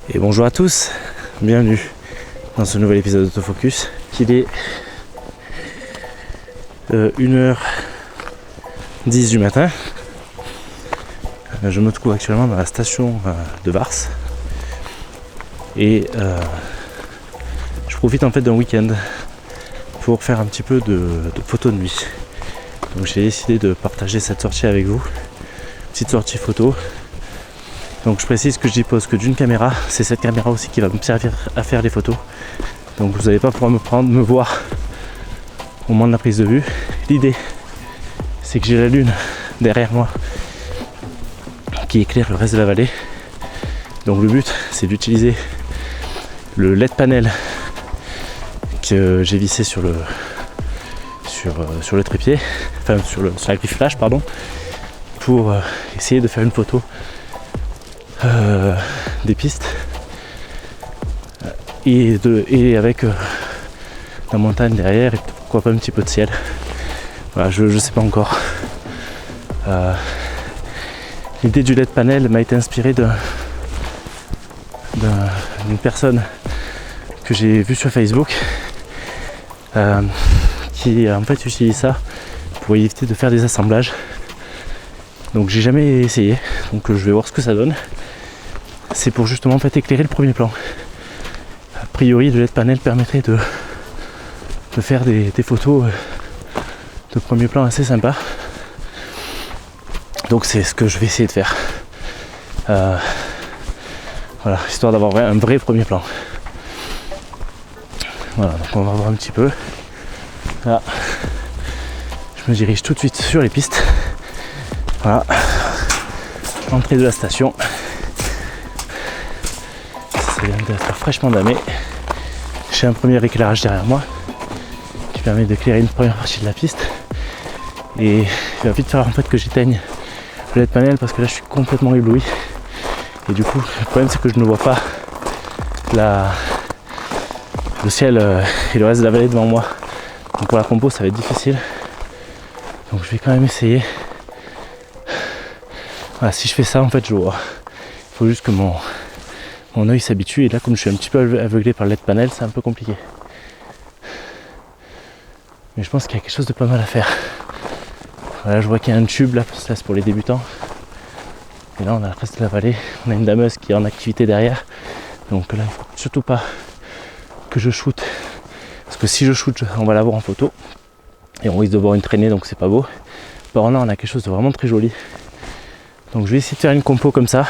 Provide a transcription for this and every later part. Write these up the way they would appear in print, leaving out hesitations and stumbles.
Et bonjour à tous, bienvenue dans ce nouvel épisode d'Autofocus. Il est 1h10 du matin. Je me trouve actuellement dans la station de Vars. Et je profite en fait d'un week-end pour faire un petit peu de photos de nuit. Donc j'ai décidé de partager cette sortie avec vous. Petite sortie photo. Donc je précise que je dispose que d'une caméra, c'est cette caméra aussi qui va me servir à faire les photos. Donc vous n'allez pas pouvoir me voir au moment de la prise de vue. L'idée, c'est que j'ai la lune derrière moi qui éclaire le reste de la vallée. Donc le but, c'est d'utiliser le LED panel que j'ai vissé sur le trépied, enfin sur la grille flash, pardon, pour essayer de faire une photo des pistes et avec la montagne derrière et pourquoi pas un petit peu de ciel. Voilà, je sais pas encore. L'idée du LED panel m'a été inspirée d'une personne que j'ai vue sur Facebook qui en fait utilise ça pour éviter de faire des assemblages. Donc j'ai jamais essayé, donc je vais voir ce que ça donne. C'est pour justement en fait éclairer le premier plan. A priori le LED panel permettrait de faire des photos de premier plan assez sympas. Donc c'est ce que je vais essayer de faire. Voilà, histoire d'avoir un vrai premier plan. Voilà, donc on va voir un petit peu. Là, je me dirige tout de suite sur les pistes. Voilà, entrée de la station. Ça vient d'être fraîchement damé. J'ai un premier éclairage derrière moi qui permet d'éclairer une première partie de la piste. Et il va vite falloir en fait que j'éteigne le LED panel parce que là je suis complètement ébloui. Et du coup, le problème c'est que je ne vois pas le ciel et le reste de la vallée devant moi. Donc pour la compo ça va être difficile. Donc je vais quand même essayer. Voilà, si je fais ça en fait je vois. Il faut juste que mon œil s'habitue et là comme je suis un petit peu aveuglé par le LED panel c'est un peu compliqué. Mais je pense qu'il y a quelque chose de pas mal à faire. Voilà, je vois qu'il y a un tube là, c'est pour les débutants. Et là on a le reste de la vallée, on a une dameuse qui est en activité derrière. Donc là il ne faut surtout pas que je shoote. Parce que si je shoot on va l'avoir en photo. Et on risque de voir une traînée donc c'est pas beau. Par là on a quelque chose de vraiment très joli. Donc je vais essayer de faire une compo comme ça.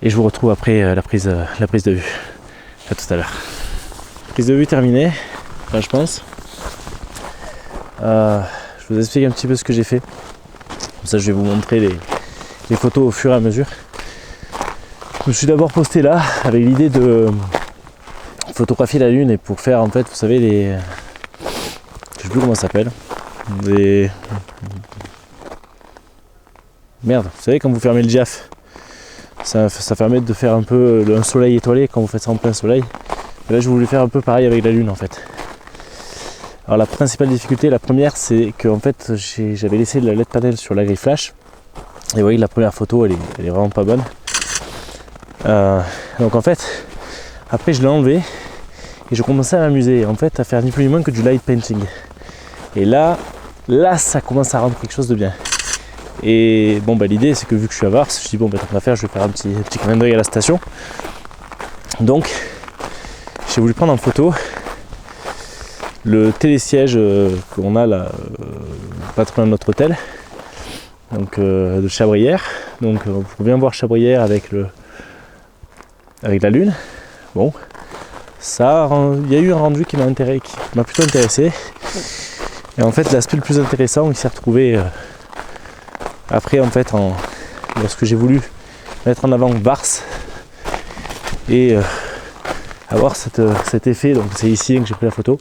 Et je vous retrouve après la prise de vue. À tout à l'heure. Prise de vue terminée, enfin, je pense. Je vous explique un petit peu ce que j'ai fait. Comme ça je vais vous montrer les photos au fur et à mesure. Je me suis d'abord posté là avec l'idée de photographier la lune et pour faire en fait, vous savez, je sais plus comment ça s'appelle. Merde, vous savez quand vous fermez le diaph, ça permet de faire un peu un soleil étoilé quand vous faites ça en plein soleil. Et là je voulais faire un peu pareil avec la lune en fait. Alors la principale difficulté, la première, c'est que en fait j'avais laissé le LED panel sur la grille flash. Et vous voyez la première photo elle est vraiment pas bonne. Donc en fait, après je l'ai enlevé et je commençais à m'amuser en fait à faire ni plus ni moins que du light painting. Et là ça commence à rendre quelque chose de bien. Et bon l'idée c'est que vu que je suis à Vars, je dis bon tant qu'à faire je vais faire un petit clin d'œil à la station. Donc j'ai voulu prendre en photo le télésiège qu'on a là pas très loin de notre hôtel, donc de Chabrières. Donc on peut bien voir Chabrières avec la lune. Bon, ça il y a eu un rendu qui m'a plutôt intéressé. Et en fait l'aspect le plus intéressant il s'est retrouvé après en fait lorsque j'ai voulu mettre en avant Vars et avoir cet effet. Donc c'est ici que j'ai pris la photo.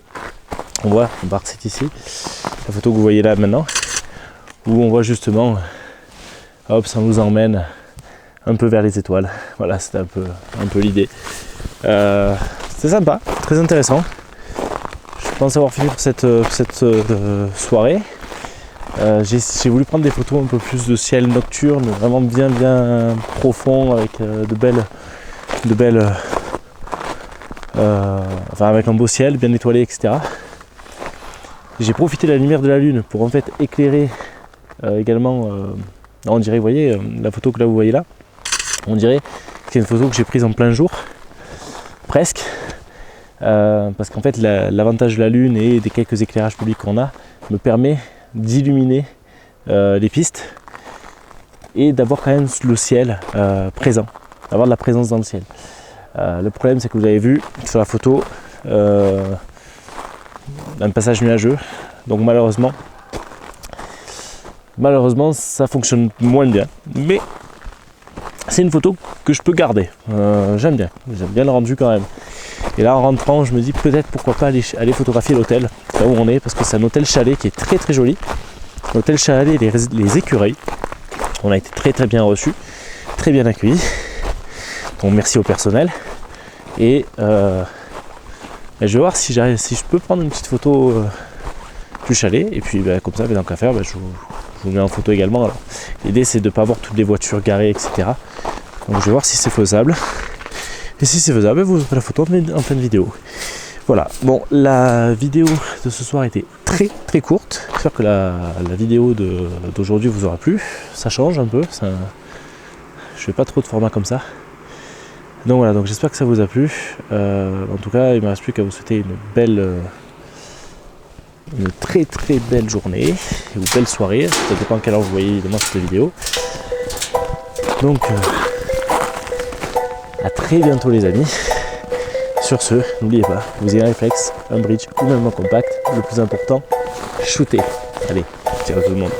On voit Vars c'est ici, la photo que vous voyez là maintenant, où on voit justement hop ça nous emmène un peu vers les étoiles. Voilà, c'était un peu l'idée. C'était sympa, très intéressant. Je pense avoir fini pour cette soirée. J'ai voulu prendre des photos un peu plus de ciel nocturne, vraiment bien profond, avec de de belles... enfin avec un beau ciel, bien étoilé, etc. J'ai profité de la lumière de la lune pour en fait éclairer également, on dirait, vous voyez, la photo que là vous voyez là, on dirait que c'est une photo que j'ai prise en plein jour, presque, parce qu'en fait l'avantage de la lune et des quelques éclairages publics qu'on a me permet d'illuminer les pistes et d'avoir quand même le ciel présent, d'avoir de la présence dans le ciel. Le problème c'est que vous avez vu sur la photo un passage nuageux, donc malheureusement ça fonctionne moins bien, mais c'est une photo que je peux garder. J'aime bien le rendu quand même. Et là en rentrant je me dis peut-être pourquoi pas aller photographier l'hôtel là où on est, parce que c'est un hôtel chalet qui est très très joli. L'hôtel chalet, les écureuils, on a été très très bien reçus, très bien accueillis, donc merci au personnel. Et je vais voir si je peux prendre une petite photo du chalet, et puis comme ça, tant qu'à faire, je vous mets en photo également. Alors, l'idée c'est de ne pas avoir toutes les voitures garées, etc. Donc je vais voir si c'est faisable. Et si c'est faisable, vous aurez la photo en fin de vidéo. Voilà, bon, la vidéo de ce soir était très très courte. J'espère que la vidéo d'aujourd'hui vous aura plu. Ça change un peu, je fais pas trop de formats comme ça. Donc voilà, donc j'espère que ça vous a plu. En tout cas, il ne me reste plus qu'à vous souhaiter une très très belle journée ou belle soirée. Ça dépend à quelle heure vous voyez évidemment cette vidéo. Donc à très bientôt les amis. Sur ce, n'oubliez pas, vous ayez un réflexe, un bridge ou même un compact. Le plus important, shootez. Allez, ciao tout le monde.